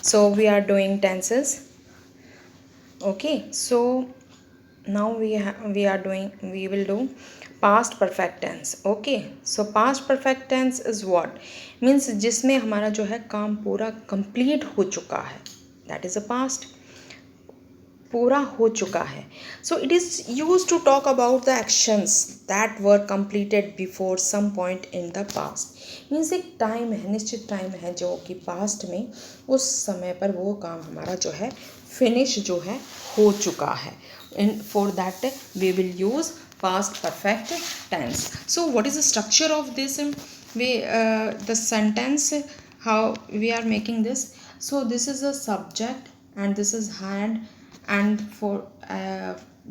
So we are doing tenses. Okay, so now we will do past perfect tense. Okay, so past perfect tense is what means जिसमें हमारा जो है काम पूरा complete हो चुका है, दैट इज अ पास्ट, पूरा हो चुका है. So it is use to talk about the actions that were completed before some point in the past. Means एक टाइम है, निश्चित टाइम है जो कि पास्ट में उस समय पर वो काम हमारा जो है फिनिश जो है हो चुका है. In for that we will use past perfect tense. So what is the structure of this? We the sentence, how we are making this. So this is a subject and this is had, and for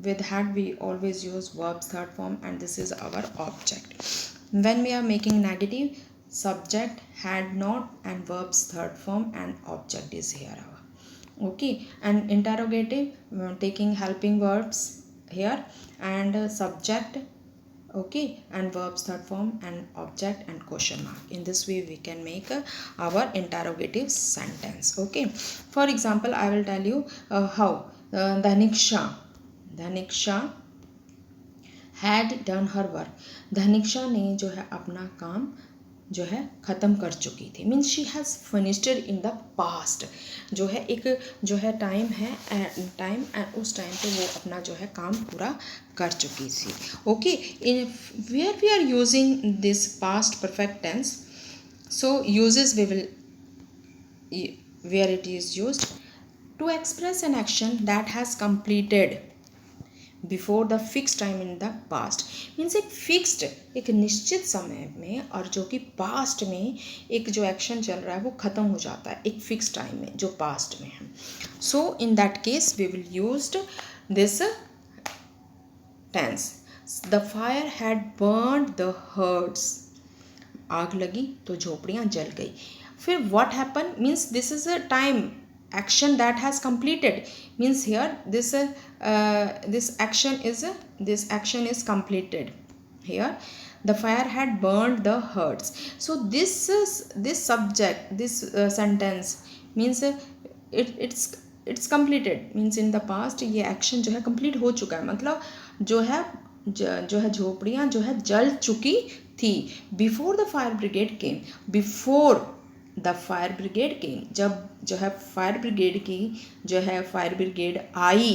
with had we always use verbs third form, and this is our object. When we are making negative, subject had not and verbs third form and object is here our. Okay, and interrogative, taking helping verbs here, and subject, okay, and verbs third form and object and question mark. In this way we can make our interrogative sentence. Okay, for example I will tell you how Dhaniksha had done her work. धनिक्षा ने जो है अपना काम जो है ख़त्म कर चुकी थी. Means she has finished in the past. जो है एक जो है टाइम है, टाइम एंड उस टाइम पे वो अपना जो है काम पूरा कर चुकी थी. Okay, in where we are using this past perfect tense. So uses we will where it is used to express an action that has completed before the fix time in the past. Means एक fixed, एक निश्चित समय में, और जो कि past में एक जो एक्शन चल रहा है वो ख़त्म हो जाता है एक फिक्स टाइम में जो पास्ट में है. So in that case we will used this tense. The fire had burned the huts. आग लगी तो झोपड़ियाँ जल गई. फिर what happen means this is a time action that has completed. Means here this action is completed. Here the fire had burned the herds. So this subject, this sentence means it's completed. Means in the past ये action जो है complete हो चुका है. मतलब जो है झोपड़ियाँ जो है जल चुकी थी. Before the fire brigade came. Before the fire brigade came, जब जो है फायर ब्रिगेड की जो है फायर ब्रिगेड आई.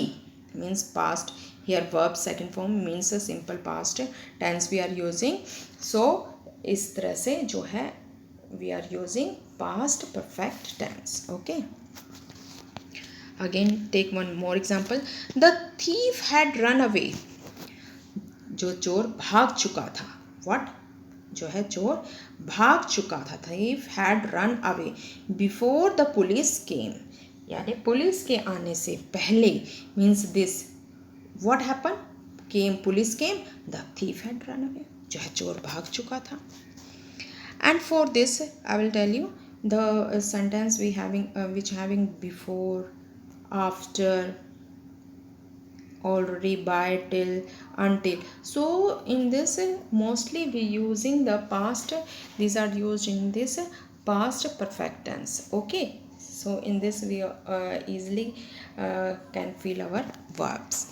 Means past here verb second form means a simple past tense we are using. So इस तरह से जो है we are using past perfect tense. Okay, again take one more example. The thief had run away. जो चोर भाग चुका था. व्हाट, जो है चोर भाग चुका था. Thief had run away before the police came. यानी पुलिस के आने से पहले. Means this what happen, came, police came, the thief had run away. जो है चोर भाग चुका था. And for this I will tell you the sentence we having which having before, after, already, by, till, until. So in this mostly we using the past. These are used in this past perfect tense. Okay, so in this we easily can fill our verbs.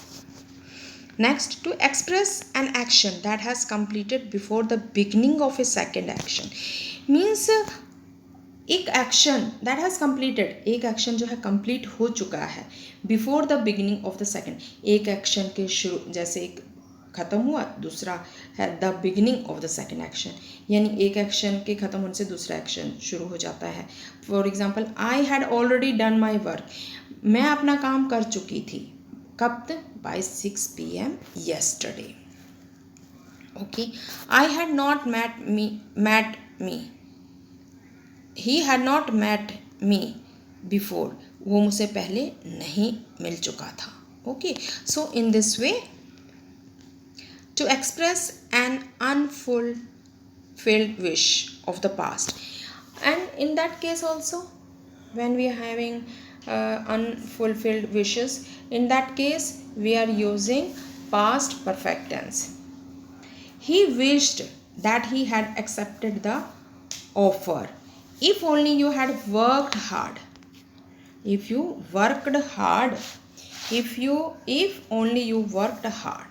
Next, to express an action that has completed before the beginning of a second action. Means एक action that has completed, एक action जो है complete हो चुका है before the beginning of the second. एक action के शुरू, जैसे एक ख़त्म हुआ, दूसरा है the beginning of the second action. यानी एक एक्शन के ख़त्म होने से दूसरा एक्शन शुरू हो जाता है. For example, I had already done my work. मैं अपना काम कर चुकी थी. कब तक, by 6 PM yesterday. Okay, I had not met me. He had not met me before. वो मुझसे पहले नहीं मिल चुका था. Okay, so in this way to express an unfulfilled wish of the past. And in that case also when we are having unfulfilled wishes, in that case we are using past perfect tense. He wished that he had accepted the offer. If only you had worked hard. if you worked hard, if only you worked hard.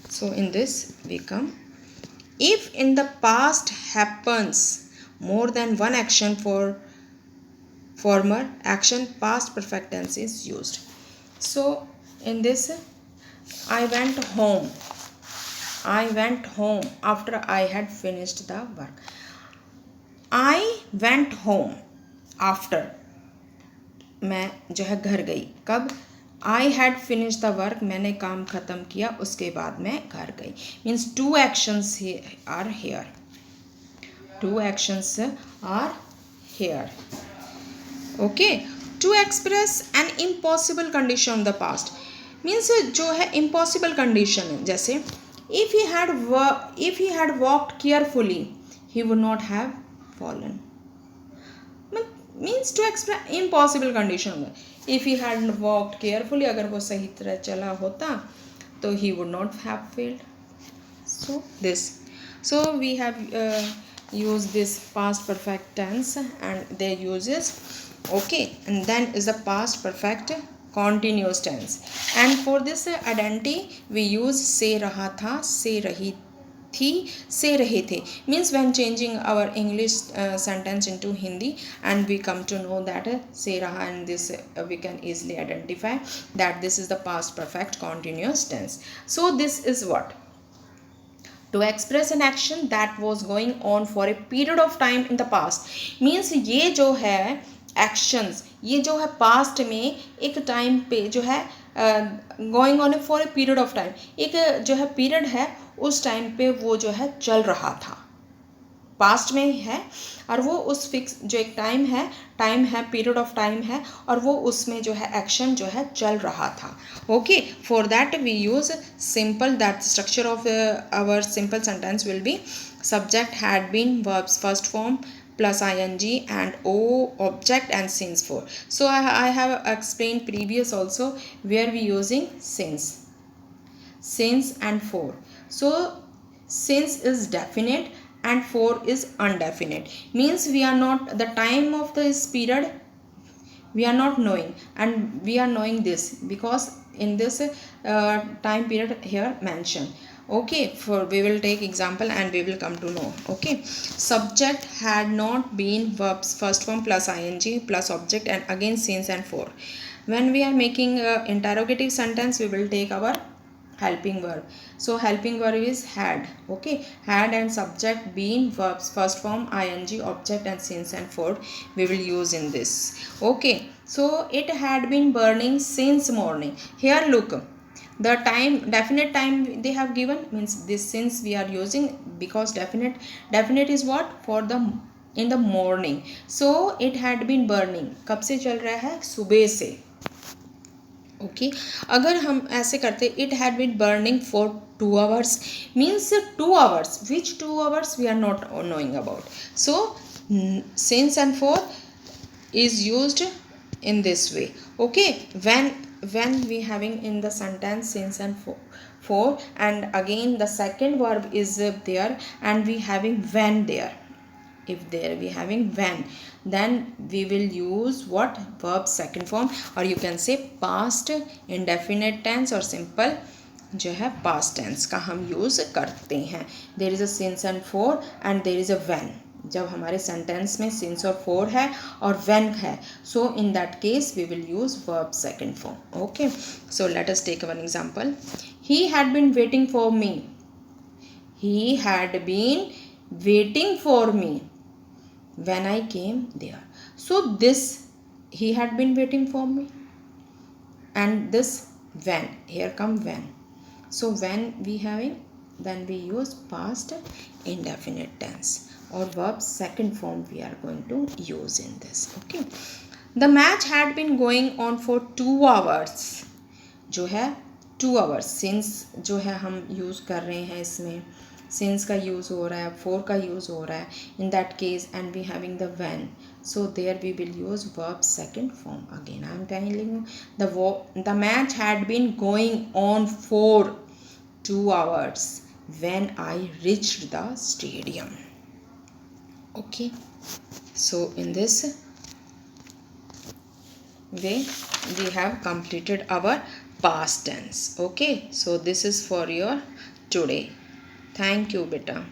So in this we come, if in the past happens more than one action for former action, past perfect tense is used. So in this, I went home, after I had finished the work. I went home after, मैं जो है घर गई, कब? I had finished the work, मैंने काम ख़त्म किया, उसके बाद मैं घर गई. Means two actions are here. Two actions are here. Okay. To express an impossible condition of the past. Means जो है impossible condition है. जैसे if he had walked carefully, he would not have fallen. Means to express impossible condition में, if he had walked carefully, अगर वो सही तरह चला होता तो he would not have failed. So we have use this past perfect tense and their uses. Okay, and then is the past perfect continuous tense. And for this identity we use से रहा था, से रही थी, से रहे थे. Means when changing our English sentence into Hindi, and we come to know that se raha, and this we can easily identify that this is the past perfect continuous tense. So this is what? To express an action that was going on for a period of time in the past. Means ये जो है actions, ये जो है past में एक time पे जो है going on for a period of time, एक जो है period है, उस टाइम पे वो जो है चल रहा था, पास्ट में है, और वो उस फिक्स जो एक टाइम है, पीरियड ऑफ टाइम है, और वो उसमें जो है एक्शन जो है चल रहा था. Okay, for that we use simple, that structure of our simple sentence will be subject had been, verbs first form plus ing and o, object and since for. So I have explained previous also where we using since and for. So since is definite and for is undefinite. Means we are not, the time of this period we are not knowing, and we are knowing this because in this time period here mentioned. Okay, for we will take example and we will come to know. Okay, subject had not been, verbs first form plus ing plus object and again since and for. When we are making interrogative sentence, we will take our helping verb. So helping verb is had. Okay, had and subject been, verbs first form ing object and since and for we will use in this. Okay, so it had been burning since morning. Here look, the time, definite time they have given, means this since we are using because definite is what, for the in the morning. So it had been burning, कब से चल रहा है, सुबह से. Okay, अगर हम ऐसे करते, it had been burning for 2 hours, means 2 hours, which 2 hours we are not knowing about. So since and for is used in this way. Okay, when we having in the sentence since and for and again the second verb is there and we having when there. If there we having when, then we will use what, verb second form, or you can say past indefinite tense और simple जो है past tense का हम use करते हैं. there is a since and for and there is a when. जब हमारे sentence में सिंस और फोर है और व्हेन है, so in that case we will use verb second form. Okay, so let us take one example. He had been waiting for me, he had been waiting for me when I came there. So this he had been waiting for me, and this when, here come when. So when we having, then we use past indefinite tense or verb second form we are going to use in this. Okay, the match had been going on for 2 hours. जो है 2 hours, since जो है हम use कर रहे हैं, इसमें since का यूज़ हो रहा है, for का यूज़ हो रहा है, in that case and we having the when, so there we will use verb second form. Again I am telling you, the match had been going on for 2 hours when I reached the stadium. Okay, so in this we have completed our past tense. Okay, so this is for your today. Thank you beta.